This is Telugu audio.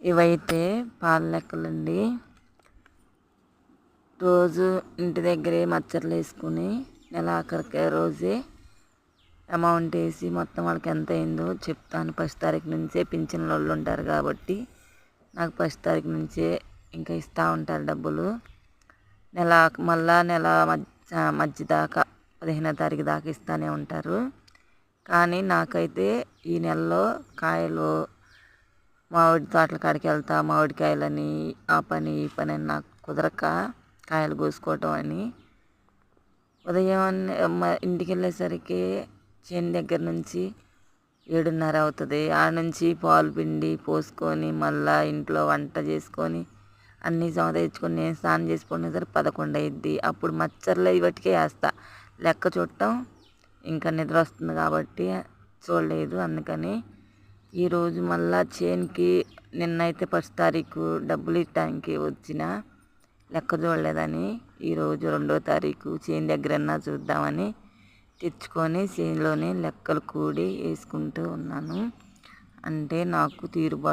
ఇవైతే పాల లెక్కలండి. రోజు ఇంటి దగ్గరే మచ్చర్లు వేసుకుని నెలాఖరికి రోజే అమౌంట్ వేసి మొత్తం వాళ్ళకి ఎంత అయిందో చెప్తాను. 1 తారీఖు నుంచే పింఛన్ల వాళ్ళు ఉంటారు కాబట్టి నాకు 1 తారీఖు నుంచే ఇంకా ఇస్తూ ఉంటారు డబ్బులు. మళ్ళా నెల మధ్య దాకా 15వ తారీఖు దాకా ఇస్తూనే ఉంటారు. కానీ నాకైతే ఈ నెలలో కాయలు మామిడి తోటల కాడికి వెళ్తా, మామిడికాయలని ఆ పని ఈ పని అని నాకు కుదరక కాయలు కోసుకోవటం అని ఉదయం ఇంటికి వెళ్ళేసరికి చేను దగ్గర నుంచి 7:30 అవుతుంది. ఆడ నుంచి పాలు పిండి పోసుకొని మళ్ళీ ఇంట్లో వంట చేసుకొని అన్నీ తెచ్చుకొని నేను స్నానం చేసుకునేసరికి 11 అయ్యిద్ది. అప్పుడు మచ్చర్లు ఇవటికే వేస్తా. లెక్క చుట్టం ఇంకా నిద్ర వస్తుంది కాబట్టి చూడలేదు. అందుకని ఈరోజు మళ్ళా చేనుకి నిన్నైతే 1 తారీఖు డబ్బులు ఇవ్వటానికి వచ్చిన లెక్క చూడలేదని ఈరోజు 2వ తారీఖు చేను దగ్గరన్నా చూద్దామని తెచ్చుకొని చేనులోనే లెక్కలు కూడి వేసుకుంటూ ఉన్నాను. అంటే నాకు తీరుబాటు